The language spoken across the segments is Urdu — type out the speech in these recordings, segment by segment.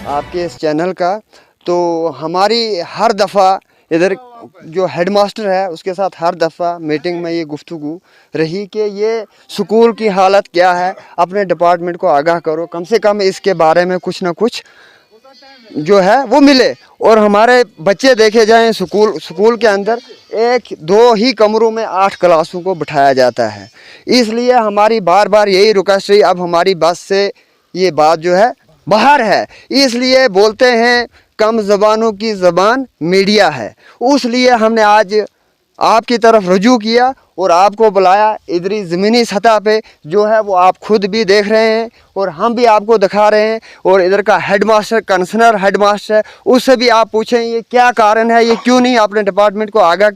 آپ کے اس چینل کا، تو ہماری ہر دفعہ ادھر جو ہیڈ ماسٹر ہے اس کے ساتھ ہر دفعہ میٹنگ میں یہ گفتگو رہی کہ یہ سکول کی حالت کیا ہے، اپنے ڈپارٹمنٹ کو آگاہ کرو، کم سے کم اس کے بارے میں کچھ نہ کچھ جو ہے وہ ملے۔ اور ہمارے بچے دیکھے جائیں سکول کے اندر 1-2 ہی کمروں میں 8 کلاسوں کو بٹھایا جاتا ہے۔ اس لیے ہماری بار بار یہی ریکویسٹ رہی، اب ہماری بس سے یہ بات جو ہے باہر ہے۔ اس لیے بولتے ہیں کم زبانوں کی زبان میڈیا ہے، اس لیے ہم نے آج آپ کی طرف رجوع کیا اور آپ کو بلایا ادھری زمینی سطح پہ جو ہے وہ آپ خود بھی دیکھ رہے ہیں اور ہم بھی آپ کو دکھا رہے ہیں، اور ادھر کا ہیڈ ماسٹر کنسرنر ہیڈ ماسٹر ہے اس سے بھی آپ پوچھیں یہ کیا کارن ہے، یہ کیوں نہیں اپنے ڈپارٹمنٹ کو آگاہ۔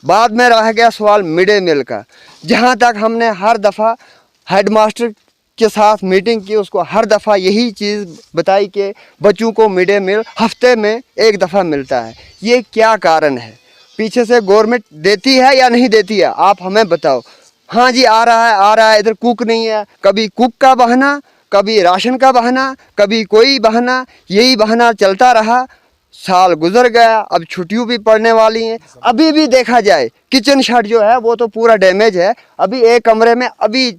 بعد میں رہ گیا سوال مڈ ڈے میل کا، جہاں تک ہم نے ہر دفعہ ہیڈ ماسٹر کے ساتھ میٹنگ کی، اس کو ہر دفعہ یہی چیز بتائی کہ بچوں کو مڈ ڈے میل ہفتے میں 1 دفعہ ملتا ہے۔ یہ کیا کارن ہے؟ پیچھے سے گورنمنٹ دیتی ہے یا نہیں دیتی ہے؟ آپ ہمیں بتاؤ۔ ہاں جی آ رہا ہے، ادھر کوک نہیں ہے، کبھی کوک کا بہانہ، کبھی راشن کا بہانہ، کبھی کوئی بہانہ، یہی بہانہ چلتا رہا۔ سال گزر گیا، اب چھٹیوں بھی پڑنے والی ہیں، ابھی بھی دیکھا جائے کچن شیڈ جو ہے وہ تو پورا ڈیمیج ہے۔ ابھی ایک کمرے میں ابھی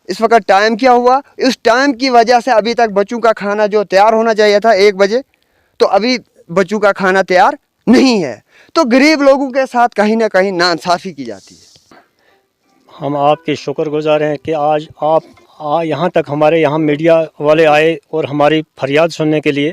اس وقت ٹائم کیا ہوا، اس ٹائم کی وجہ سے ابھی تک بچوں کا کھانا جو تیار ہونا چاہیے تھا 1 بجے، تو ابھی بچوں کا کھانا تیار نہیں ہے۔ تو غریب لوگوں کے ساتھ کہیں نہ کہیں ناانصافی کی جاتی ہے۔ ہم آپ کے شکر گزار ہیں کہ آج آپ یہاں تک ہمارے یہاں میڈیا والے آئے اور ہماری فریاد سننے کے لیے۔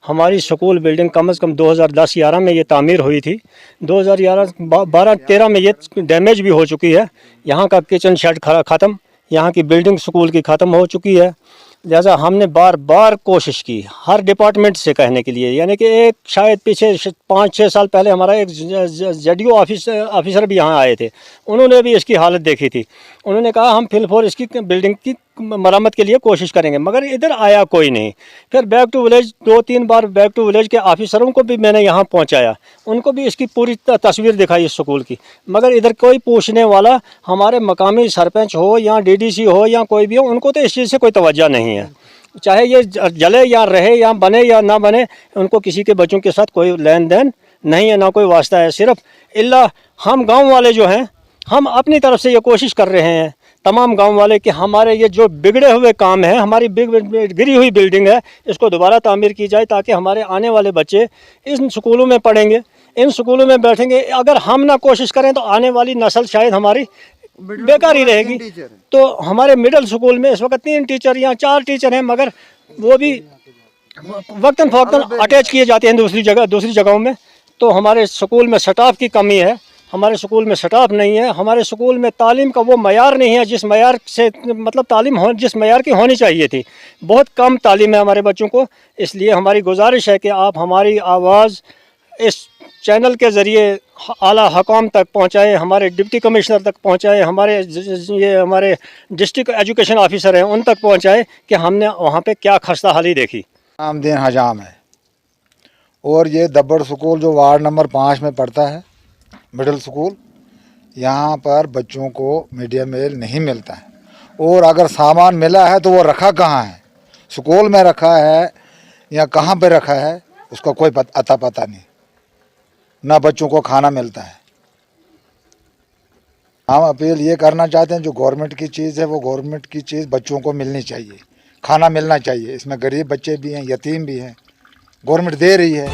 ہماری سکول بلڈنگ کم از کم 2010-11 میں یہ تعمیر ہوئی تھی، 2012-13 میں یہ ڈیمیج بھی ہو چکی ہے۔ یہاں کا کچن شیڈ ختم، یہاں کی بلڈنگ سکول کی ختم ہو چکی ہے۔ لہٰذا ہم نے بار بار کوشش کی ہر ڈپارٹمنٹ سے کہنے کے لیے، یعنی کہ ایک شاید پیچھے 5-6 سال پہلے ہمارا ایک ZDO آفیسر بھی یہاں آئے تھے، انہوں نے بھی اس کی حالت دیکھی تھی۔ انہوں نے کہا ہم فل اس کی بلڈنگ کی مرمت کے لیے کوشش کریں گے، مگر ادھر آیا کوئی نہیں۔ پھر بیک ٹو ولیج 2-3 بار بیک ٹو ولیج کے آفیسروں کو بھی میں نے یہاں پہنچایا، ان کو بھی اس کی پوری تصویر دکھائی اس سکول کی، مگر ادھر کوئی پوچھنے والا، ہمارے مقامی سرپنچ ہو یا DDC ہو یا کوئی بھی ہو، ان کو تو اس چیز سے کوئی توجہ نہیں ہے۔ چاہے یہ جلے یا رہے یا بنے یا نہ بنے، ان کو کسی کے بچوں کے ساتھ کوئی لین دین نہیں ہے، نہ کوئی واسطہ ہے۔ صرف اللہ ہم گاؤں والے جو ہیں، ہم اپنی طرف سے یہ کوشش کر رہے ہیں تمام گاؤں والے کہ ہمارے یہ جو بگڑے ہوئے کام ہیں، ہماری گری ہوئی بلڈنگ ہے، اس کو دوبارہ تعمیر کی جائے تاکہ ہمارے آنے والے بچے ان سکولوں میں پڑھیں گے، ان سکولوں میں بیٹھیں گے۔ اگر ہم نہ کوشش کریں تو آنے والی نسل شاید ہماری بیکار ہی رہے گی۔ تو ہمارے مڈل سکول میں اس وقت 3 ٹیچر یا 4 ٹیچر ہیں، مگر وہ بھی وقتاً فوقتاً اٹیچ کیے جاتے ہیں دوسری جگہوں میں۔ تو ہمارے سکول میں سٹاف کی کمی ہے، ہمارے سکول میں سٹاف نہیں ہے، ہمارے سکول میں تعلیم کا وہ معیار نہیں ہے جس معیار سے تعلیم جس معیار کی ہونی چاہیے تھی۔ بہت کم تعلیم ہے ہمارے بچوں کو۔ اس لیے ہماری گزارش ہے کہ آپ ہماری آواز اس چینل کے ذریعے اعلیٰ حکام تک پہنچائیں، ہمارے ڈپٹی کمشنر تک پہنچائیں، ہمارے ڈسٹرکٹ ایجوکیشن آفیسر ہیں ان تک پہنچائیں کہ ہم نے وہاں پہ کیا خستہ حالی دیکھی۔ آمدین حجام ہے، اور یہ دبڑ سکول جو وارڈ نمبر 5 میں پڑتا ہے، مڈل سکول، یہاں پر بچوں کو مڈ ڈے میل نہیں ملتا ہے، اور اگر سامان ملا ہے تو وہ رکھا کہاں ہے، سکول میں رکھا ہے یا کہاں پہ رکھا ہے، اس کا کوئی اتا پتہ نہیں، نہ بچوں کو کھانا ملتا ہے۔ ہم اپیل یہ کرنا چاہتے ہیں جو گورنمنٹ کی چیز ہے وہ گورنمنٹ کی چیز بچوں کو ملنی چاہیے، کھانا ملنا چاہیے۔ اس میں غریب بچے بھی ہیں، یتیم بھی ہیں، گورنمنٹ دے رہی ہے۔